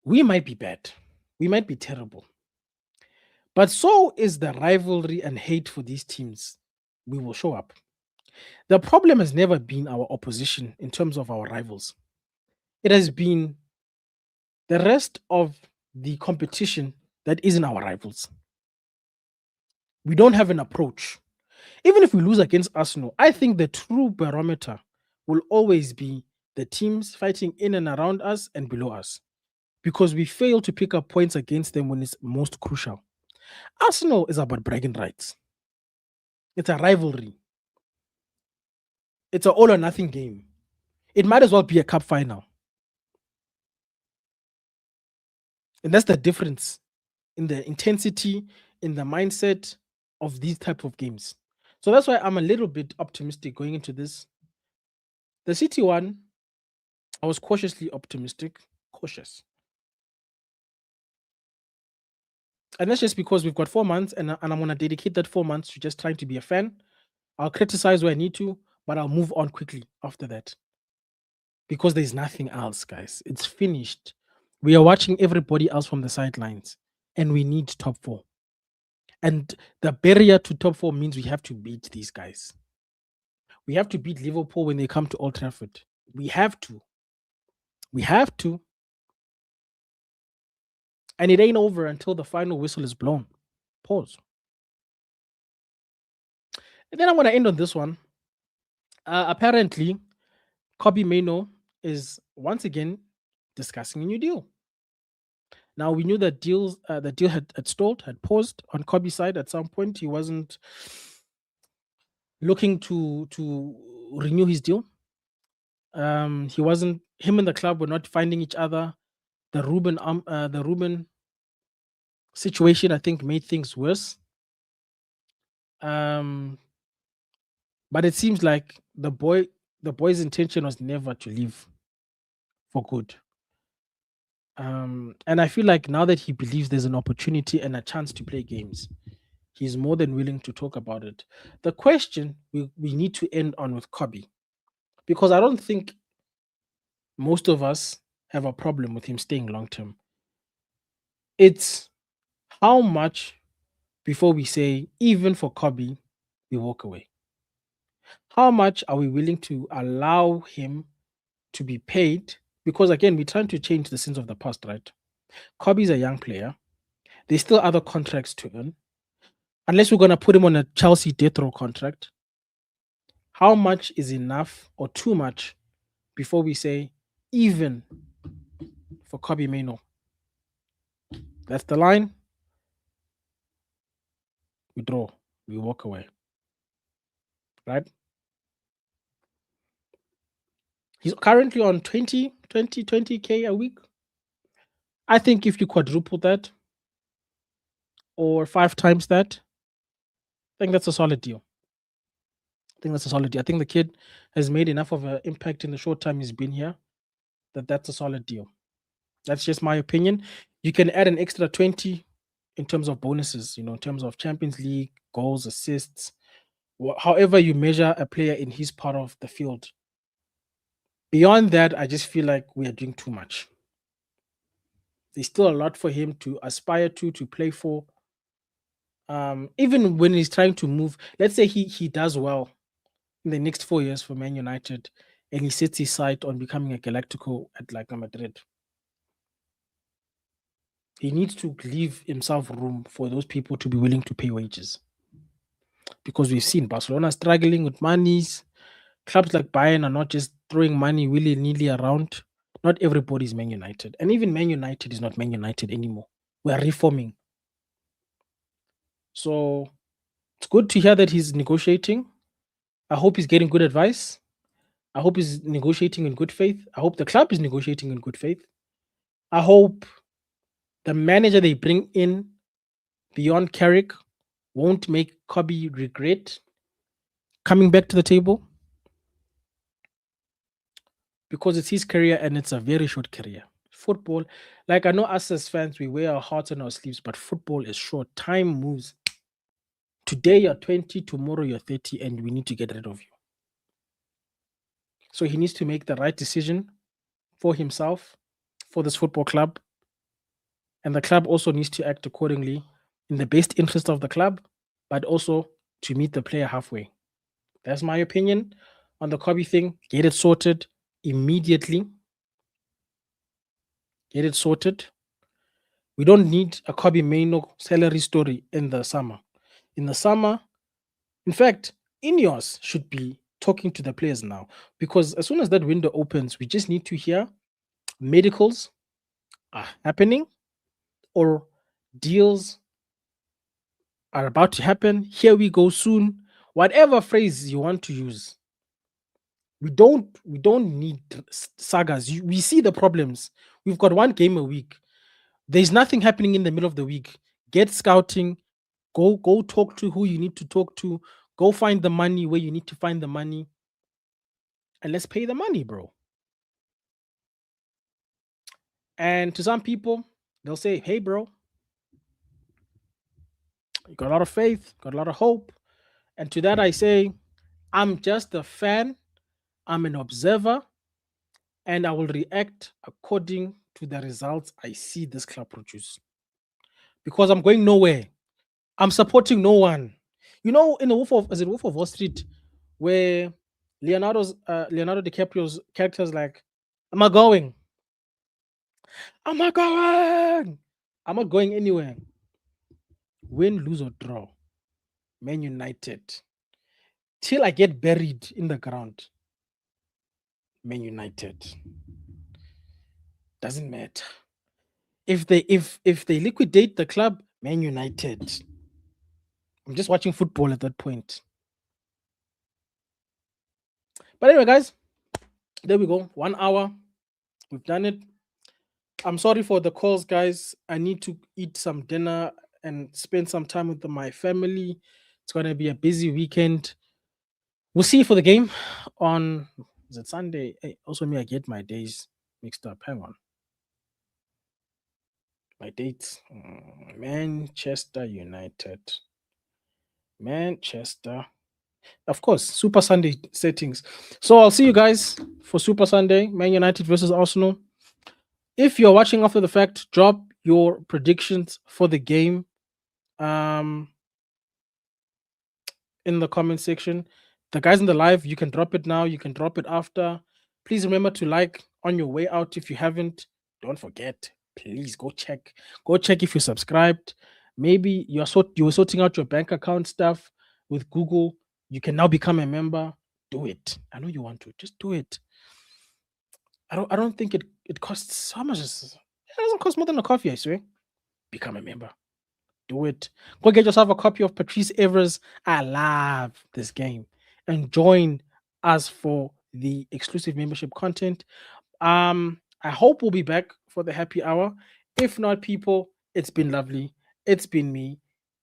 B: we might be bad, we might be terrible, but so is the rivalry and hate for these teams. We will show up. The problem has never been our opposition in terms of our rivals, it has been the rest of the competition that isn't our rivals. We don't have an approach. Even if we lose against Arsenal, I think the true barometer will always be the teams fighting in and around us and below us, because we fail to pick up points against them when it's most crucial. Arsenal is about bragging rights. It's a rivalry. It's an all or nothing game. It might as well be a cup final. And that's the difference in the intensity, in the mindset of these type of games. So that's why I'm a little bit optimistic going into this. The City one, I was cautiously optimistic, cautious. And that's just because we've got 4 months, and I'm going to dedicate that 4 months to just trying to be a fan. I'll criticize where I need to, but I'll move on quickly after that because there's nothing else, guys. It's finished. We are watching everybody else from the sidelines, and we need top four. And the barrier to top four means we have to beat these guys. We have to beat Liverpool when they come to Old Trafford. We have to. We have to. And it ain't over until the final whistle is blown. Pause. And then I want to end on this one. Apparently, Kobbie Mainoo is once again discussing a new deal. Now we knew that the deal had stalled, had paused on Kobbie's side at some point. He wasn't looking to renew his deal. He wasn't. Him and the club were not finding each other. The Ruben situation, I think, made things worse. But it seems like the boy's intention was never to leave for good. And I feel like now that he believes there's an opportunity and a chance to play games, he's more than willing to talk about it. The question we need to end on with Kobbie, because I don't think most of us have a problem with him staying long term. It's how much before we say, even for Kobbie, we walk away. How much are we willing to allow him to be paid? Because again, we're trying to change the sins of the past, right? Kobbie's a young player. There's still other contracts to earn. Unless we're going to put him on a Chelsea death row contract, how much is enough or too much before we say, even for Kobbie Mainoo? That's the line. We draw. We walk away. Right? He's currently on 20K a week. I think if you quadruple that or 5 times that, I think that's a solid deal. I think the kid has made enough of an impact in the short time he's been here that's a solid deal. That's just my opinion. You can add an extra 20 in terms of bonuses, in terms of Champions League, goals, assists, however you measure a player in his part of the field. Beyond that, I just feel like we are doing too much. There's still a lot for him to aspire to play for. Even when he's trying to move, let's say he does well in the next 4 years for Man United and he sets his sight on becoming a Galactico at like Madrid. He needs to leave himself room for those people to be willing to pay wages. Because we've seen Barcelona struggling with monies. Clubs like Bayern are not just throwing money willy-nilly around. Not everybody is Man United. And even Man United is not Man United anymore. We are reforming. So it's good to hear that he's negotiating. I hope he's getting good advice. I hope he's negotiating in good faith. I hope the club is negotiating in good faith. I hope the manager they bring in beyond Carrick won't make Kobbie regret coming back to the table, because it's his career and it's a very short career. Football, like I know us as fans, we wear our hearts on our sleeves, but football is short. Time moves. Today you're 20, tomorrow you're 30, and we need to get rid of you. So he needs to make the right decision for himself, for this football club. And the club also needs to act accordingly in the best interest of the club, but also to meet the player halfway. That's my opinion on the Kobbie thing. Get it sorted immediately. Get it sorted. We don't need a Kobbie Mainoo salary story in the summer. In the summer, in fact, Ineos should be talking to the players now, because as soon as that window opens, we just need to hear medicals are happening or deals are about to happen. Here we go soon. Whatever phrase you want to use. We don't need sagas. We see the problems. We've got one game a week. There's nothing happening in the middle of the week. Get scouting. Go talk to who you need to talk to. Go find the money where you need to find the money. And let's pay the money, bro. And to some people, they'll say, hey, bro, you got a lot of faith, got a lot of hope. And to that, I say, I'm just a fan, I'm an observer, and I will react according to the results I see this club produce. Because I'm going nowhere. I'm supporting no one. You know, in the Wolf of Wall Street, where Leonardo DiCaprio's character is like, am I going? Am I going? I'm not going anywhere. Win, lose, or draw. Man United. Till I get buried in the ground. Man United. Doesn't matter. If they liquidate the club, Man United. I'm just watching football at that point. But anyway, guys, there we go. 1 hour. We've done it. I'm sorry for the calls, guys. I need to eat some dinner and spend some time with my family. It's going to be a busy weekend. We'll see you for the game on, is it Sunday? Hey, also me, I get my days mixed up. Hang on. My dates. Manchester United. Manchester. Of course, Super Sunday settings. So I'll see you guys for Super Sunday, Man United versus Arsenal. If you're watching after the fact, drop your predictions for the game in the comment section. The guys in the live, you can drop it now, you can drop it after. Please remember to like on your way out if you haven't. Don't forget, please go check if you subscribed. Maybe you were sorting out your bank account stuff with Google. You can now become a member. Do it. I know you want to. Just do it. I don't think it costs, how much is it? Doesn't cost more than a coffee, I swear. Become a member. Do it. Go get yourself a copy of Patrice Evra's I Love This Game and join us for the exclusive membership content. I hope we'll be back for the happy hour. If not, people, it's been lovely. It's been me,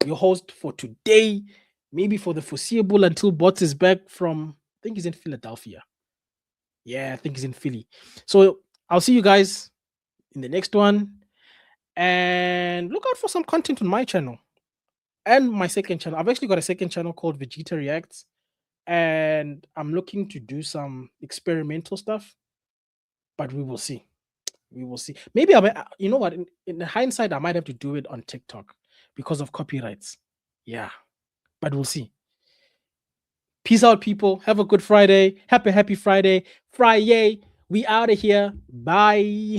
B: your host for today, maybe for the foreseeable until Bots is back from, I think he's in Philadelphia. Yeah, I think he's in Philly. So I'll see you guys in the next one. And look out for some content on my channel and my second channel. I've actually got a second channel called Vegeta Reacts. And I'm looking to do some experimental stuff. But we will see. We will see. Maybe you know what? In hindsight, I might have to do it on TikTok because of copyrights. Yeah. But we'll see. Peace out, people. Have a good Friday. Happy Friday. Friday. We out of here. Bye.